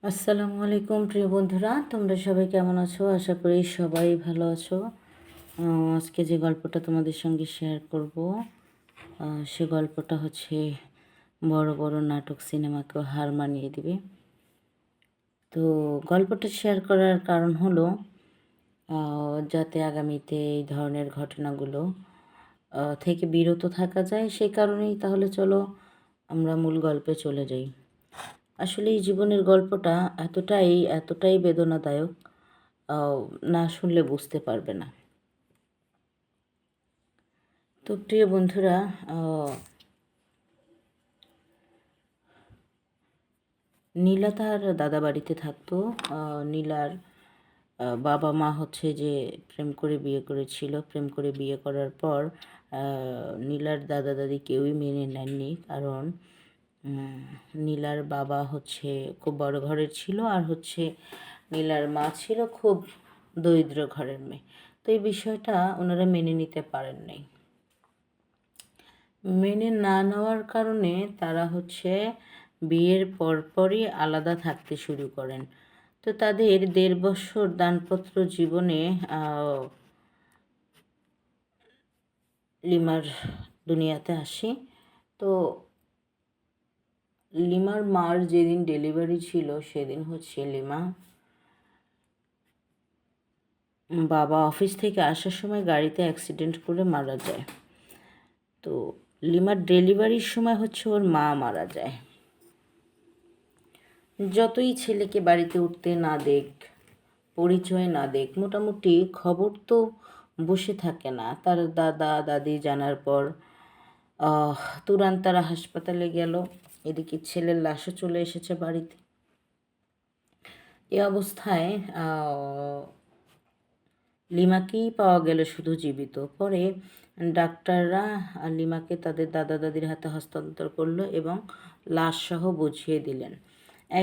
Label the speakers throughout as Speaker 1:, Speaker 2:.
Speaker 1: আসসালামু আলাইকুম প্রিয় বন্ধুরা, তোমরা সবাই কেমন আছো? আশা করি সবাই ভালো আছো। আজকে যে গল্পটা তোমাদের সঙ্গে শেয়ার করব, সে গল্পটা হচ্ছে বড় বড় নাটক সিনেমাকেও হার মানিয়ে দিবে। তো গল্পটা শেয়ার করার কারণ হলো যাতে আগামীতে এই ধরনের ঘটনাগুলো থেকে বিরত থাকা যায়, সেই কারণেই তাহলে চলো আমরা মূল গল্পে চলে যাই। আসলে এই জীবনের গল্পটা এতটাই বেদনাদায়ক, না শুনলে বুঝতে পারবে না। তো প্রিয় বন্ধুরা, নীলা তার দাদা বাড়িতে থাকতো। নীলার বাবা মা হচ্ছে যে প্রেম করে বিয়ে করেছিল। প্রেম করে বিয়ে করার পর নীলার দাদা দাদি কেউই মেনে নেননি, কারণ নীলার বাবা হচ্ছে খুব বড় ঘরের ছিল, আর হচ্ছে নীলার মা ছিল খুব দরিদ্র ঘরের মেয়ে। তো এই বিষয়টা ওনারা মেনে নিতে পারেন নাই। মেনে না নেওয়ার কারণে তারা হচ্ছে বিয়ের পরপরই আলাদা থাকতে শুরু করেন। তো তাদের ১.৫ বছর দাম্পত্য জীবনে লিমার দুনিয়াতে আসে। তো লিমার মার যেদিন ডেলিভারি ছিল সেদিন হচ্ছে লিমা বাবা অফিস থেকে আসার সময় গাড়িতে অ্যাক্সিডেন্ট করে মারা যায়। তো লিমার ডেলিভারির সময় হচ্ছে ওর মা মারা যায়। যতই ছেলেকে বাড়িতে উঠতে না দেখ, পরিচয় না দেখ, মোটামুটি খবর তো বসে থাকে না। তার দাদা দাদি জানার পর তুরান্ত তারা হাসপাতালে গেল। এদিকে ছেলের লাশও চলে এসেছে বাড়িতে। এ অবস্থায় লিমাকেই পাওয়া গেল শুধু জীবিত। পরে ডাক্তাররা লিমাকে তাদের দাদা দাদির হাতে হস্তান্তর করলো এবং লাশসহ বুঝিয়ে দিলেন।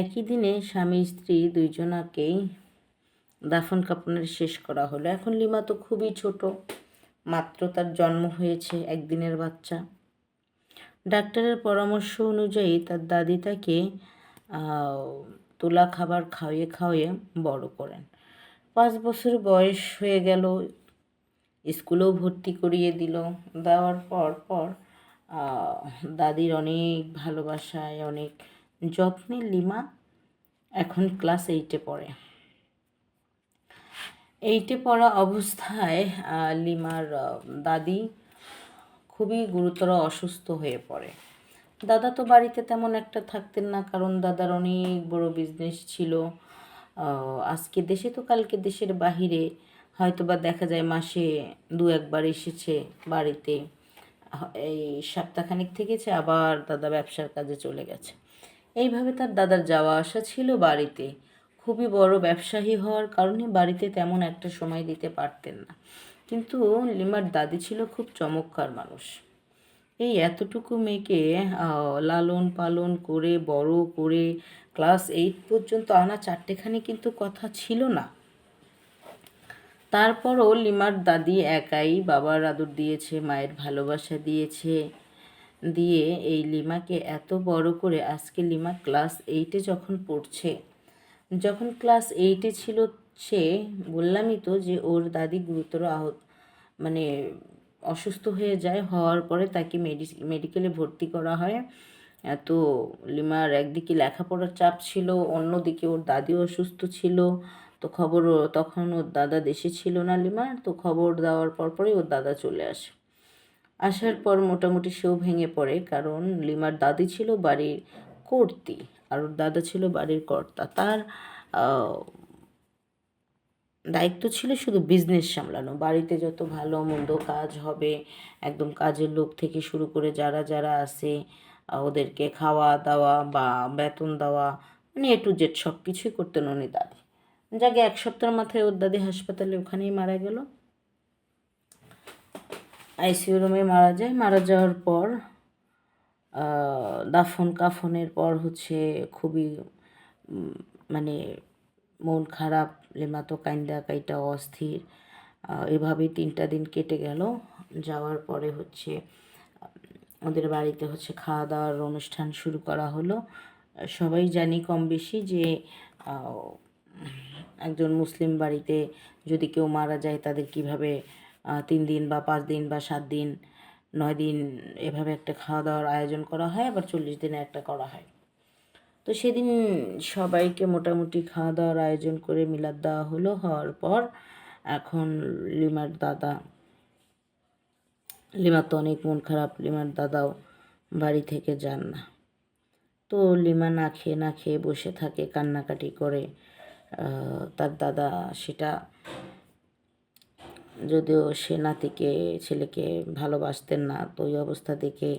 Speaker 1: একই দিনে স্বামী স্ত্রী দুইজনাকেই দাফন কাফনের শেষ করা হলো। এখন লিমা তো খুবই ছোট, মাত্র তার জন্ম হয়েছে, একদিনের বাচ্চা। ডাক্তারের পরামর্শ অনুযায়ী তার দাদি তাকে তোলা খাবার খাওয়িয়ে খাওয়িয়ে বড় করেন। ৫ বছর বয়স হয়ে গেল, স্কুলেও ভর্তি করিয়ে দিল। দেওয়ার পর দাদির অনেক ভালোবাসায়, অনেক যত্নে লিমা এখন ক্লাস 8-এ পড়ে। 8-এ পড়া অবস্থায় লিমার দাদি খুবই গুরুতর অসুস্থ হয়ে পড়ে। দাদা তো বাড়িতে তেমন একটা থাকতেন না, কারণ দাদার অনেক বড় বিজনেস ছিল। আজকে দেশে তো কালকে দেশের বাহিরে, হয়তো বা দেখা যায় মাসে ২-১ বার এসেছে বাড়িতে, এই সপ্তাহখানেক থেকেছে, আবার দাদা ব্যবসার কাজে চলে গেছে। এইভাবে তার দাদার যাওয়া আসা ছিল বাড়িতে। খুবই বড় ব্যবসায়ী হওয়ার কারণে বাড়িতে তেমন একটা সময় দিতে পারতেন না। কিন্তু লিমার দাদি ছিল খুব চমৎকার মানুষ। এই এতটুকু মেয়েকে লালন পালন করে বড় করে ক্লাস 8 পর্যন্ত আনা 4টেখানি কিন্তু কথা ছিল না। তারপরও লিমার দাদি একাই বাবার আদর দিয়েছে, মায়ের ভালোবাসা দিয়েছে, দিয়ে এই লিমাকে এত বড় করে আজকে লিমা ক্লাস 8-এ যখন পড়ছে, যখন ক্লাস 8-এ ছিল সে, বললামই তো যে ওর দাদি গুরুতর মানে অসুস্থ হয়ে যায়। হওয়ার পরে তাকে মেডিকেলে ভর্তি করা হয়। তো লিমার একদিকে লেখাপড়ার চাপ ছিল, অন্যদিকে ওর দাদিও অসুস্থ ছিল। তো তখন ওর দাদা দেশে ছিল না লিমার। তো খবর দেওয়ার পরই ওর দাদা চলে আসে। আসার পর মোটামুটি সেও ভেঙে পড়ে, কারণ লিমার দাদি ছিল বাড়ির কর্ত্রী আর ওর দাদা ছিল বাড়ির কর্তা। তার দায়িত্ব ছিল শুধু বিজনেস সামলানো, বাড়িতে যত ভালো মন্দ কাজ হবে, একদম কাজের লোক থেকে শুরু করে যারা যারা আসে ওদেরকে খাওয়া দাওয়া বা বেতন দেওয়া, মানে A to Z সব কিছুই করতেন উনি দাদি। যাকে 1 সপ্তাহের মাথায় ওর দাদি হাসপাতালে ওখানেই মারা গেল, আইসিইউ রুমে মারা যায়। মারা যাওয়ার পর দাফন কাফনের পর হচ্ছে খুবই মানে মন খারাপ। লিমা তো কাইন্দা কাইটা অস্থির। এভাবেই 3টা দিন কেটে গেল। যাওয়ার পরে হচ্ছে ওদের বাড়িতে হচ্ছে খাওয়া দাওয়ার অনুষ্ঠান শুরু করা হলো। সবাই জানি কম বেশি যে একজন মুসলিম বাড়িতে যদি কেউ মারা যায় তাদের কিভাবে 3 দিন বা 5 দিন বা 7 দিন 9 দিন এভাবে একটা খাওয়া দাওয়ার আয়োজন করা হয়, আবার 40 দিনে একটা করা হয়। তো সেদিন সবাইকে মোটামুটি খাওয়া দাওয়ার আয়োজন করে মিলাদ দেওয়া হলো। হওয়ার পর এখন লিমার দাদা, লিমার তো অনেক মন খারাপ, লিমার দাদাও বাড়ি থেকে যান না। তো লিমা না খেয়ে বসে থাকে, কান্নাকাটি করে। তার দাদা সেটা, যদিও সে নাতিকে ছেলেকে ভালোবাসতেন না, তো ওই অবস্থা দেখে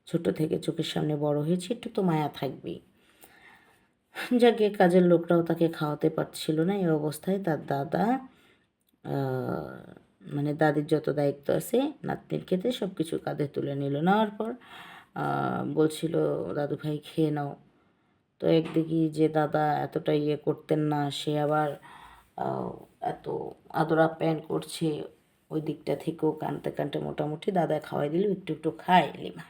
Speaker 1: ছোট থেকে চোখের সামনে বড় হয়েছে, একটু তো মায়া থাকবেই। যাকে কাজের লোকরাও তাকে খাওয়াতে পারছিল না, এই অবস্থায় তার দাদা মানে দাদির যত দায়িত্ব আছে নাতনির ক্ষেত্রে সব কিছু কাঁধে তুলে নিল। নেওয়ার পর বলছিল, দাদু ভাই খেয়ে নাও। তো একদিকে যে দাদা এতটা ইয়ে করতেন না, সে আবার এত আদর আপ্যায়ন করছে, ওই দিকটা থেকেও কানতে কানতে মোটামুটি দাদা খাওয়াই দিল, একটু একটু খায় লিমা।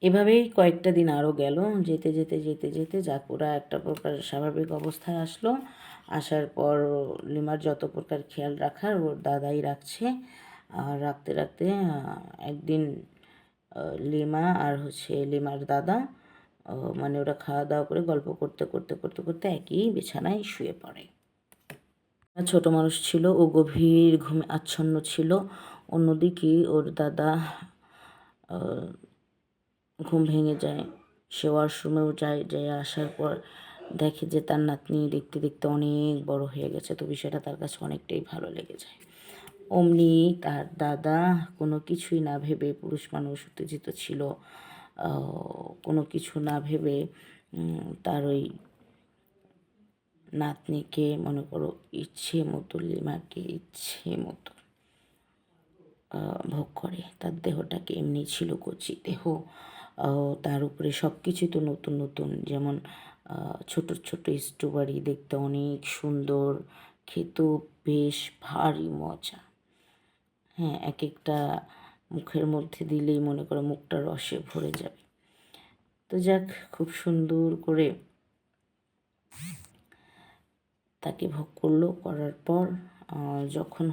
Speaker 1: এভাবেই কয়েকটা দিন আরও গেল। যেতে যেতে যেতে যেতে জাকুরা একটা প্রকার স্বাভাবিক অবস্থায় আসলো। আসার পর লিমার যত প্রকার খেয়াল রাখার ওর দাদাই রাখছে। আর রাখতে রাখতে একদিন লিমা আর লিমার দাদা মানে ওরা খাওয়া দাওয়া করে গল্প করতে করতে করতে করতে একই বিছানায় শুয়ে পড়ে। ছোট মানুষ ছিল, ও গভীর ঘুমে আচ্ছন্ন ছিল। অন্যদিকে ওর দাদা ঘুম ভেঙে যায়, সে ওয়াশরুমেও যায় আসার পর দেখে যে তার নাতনি দেখতে দেখতে অনেক বড় হয়ে গেছে। তো বিষয়টা তার কাছে অনেকটাই ভালো লেগে যায়। অমনি তার দাদা কোনো কিছুই না ভেবে, পুরুষ মানুষ উত্তেজিত ছিল, কোনো কিছু না ভেবে তার ওই নাতনিকে মনে করো ইচ্ছে মতো, লিমাকে ইচ্ছে মতো ভোগ করে। তার দেহটাকে এমনি ছিল কচি দেহ, তার উপরে সব কিছুই তো নতুন নতুন, যেমন ছোট ছোট স্ট্রবেরি দেখতে অনেক সুন্দর, খেতেও বেশ ভারী মজা। হ্যাঁ, এক একটা মুখের মধ্যে দিলেই মনে করো মুখটা রসে ভরে যাবে। তো যাক, খুব সুন্দর করে তাকে ভোগ করলো। করার পর যখন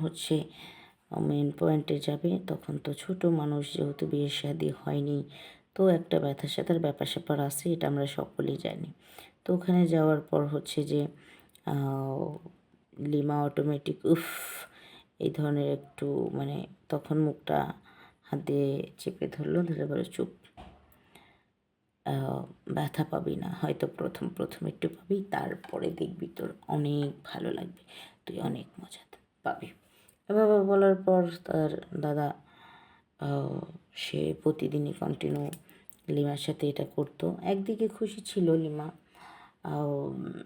Speaker 1: মেন পয়েন্টে যাবে, তখন তো ছোট মানুষ, যেহেতু বিয়ে শাদী হয়নি, তো একটা ব্যথা স্যাথার ব্যাপার স্যাপার আছে, এটা আমরা সকলেই জানি। তো ওখানে যাওয়ার পর যে লিমা অটোমেটিক উফ এই ধরনের একটু মানে, তখন মুখটা হাত দিয়ে চেপে ধরলো, ধরে বলে চুপ, ব্যথা পাবি না, হয়তো প্রথম প্রথম একটু পাবি, তারপরে দেখবি তোর অনেক ভালো লাগবে, তুই অনেক মজা পাবি। এভাবে বলার পর তার দাদা সে প্রতিদিনই কন্টিনিউ লিমার সাথে এটা করতো। একদিকে খুশি ছিল লিমা,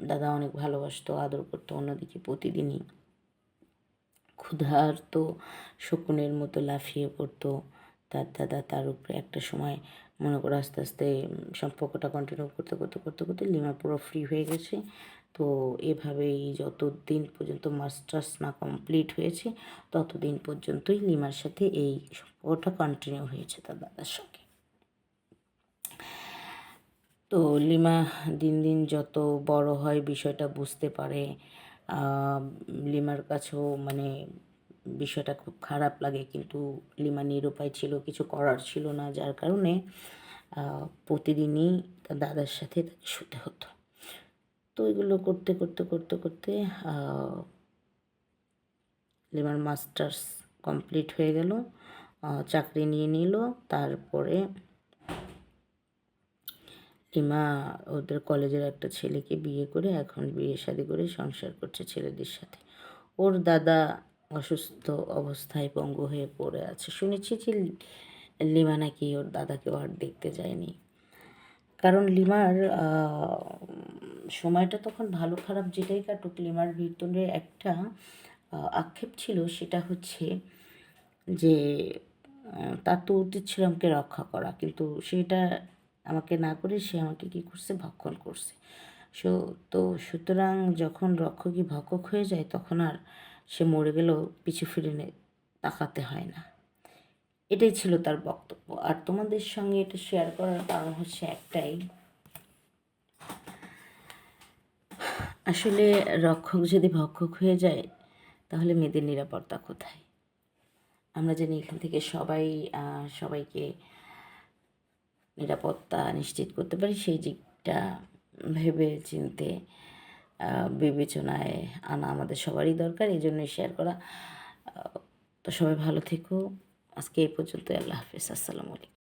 Speaker 1: দাদা অনেক ভালোবাসতো, আদর করতো। অন্যদিকে প্রতিদিনই ক্ষুধার্ত শকুনের মতো লাফিয়ে পড়তো তার দাদা তার উপরে। একটা সময় মনে করো আস্তে আস্তে সম্পর্কটা কন্টিনিউ করতে করতে করতে করতে লিমা পুরো ফ্রি হয়ে গেছে। তো এভাবেই যতদিন পর্যন্ত মাস্টার্স না কমপ্লিট হয়েছে ততদিন পর্যন্তই লিমার সাথে এই সম্পর্কটা কন্টিনিউ হয়েছে তার দাদার সঙ্গে। তো লিমা দিন দিন যত বড় হয় বিষয়টা বুঝতে পারে, লিমার কাছেও মানে বিষয়টা খুব খারাপ লাগে, কিন্তু লিমা নিরুপায় ছিল, কিছু করার ছিল না, যার কারণে প্রতিদিনই তার দাদার সাথে তাকে শুতে হতো। তো এগুলো করতে করতে করতে করতে লিমার মাস্টার্স কমপ্লিট হয়ে গেল, চাকরি নিয়ে নিল। তারপরে লিমা ওদের কলেজের একটা ছেলেকে বিয়ে করে এখন বিয়ে শাদি করে সংসার করছে ছেলেদের সাথে। ওর দাদা অসুস্থ অবস্থায় পঙ্গু হয়ে পড়ে আছে। শুনেছি যে লিমা নাকি ওর দাদাকেও আর দেখতে যায়নি, কারণ লিমার সময়টা তখন ভালো খারাপ যেটাই কাটুক, লিমার ভিতরে একটা আক্ষেপ ছিল, সেটা যে তার তো উচিত ছিল আমাকে রক্ষা করা, কিন্তু সেটা আমাকে না করে সে আমাকে কী করছে, ভক্ষণ করছে। তো সুতরাং যখন রক্ষকই ভক্ষক হয়ে যায়, তখন আর সে মরে গেলেও পিছু ফিরে তাকাতে হয় না। এটাই ছিল তার বক্তব্য। আর তোমাদের সঙ্গে এটা শেয়ার করার কারণ একটাই, আসলে রক্ষক যদি ভক্ষক হয়ে যায় তাহলে মেয়েদের নিরাপত্তা কোথায়? আমরা জানি এখান থেকে সবাইকে নিরাপত্তা নিশ্চিত করতে পারি, সেই দিকটা ভেবে চিন্তে বিবেচনায় আনা আমাদের সবারই দরকার, এই জন্যই শেয়ার করা। তো সবাই ভালো থেকো। আজকে এই পর্যন্ত। আল্লাহ হাফেজ। আসসালামু আলাইকুম।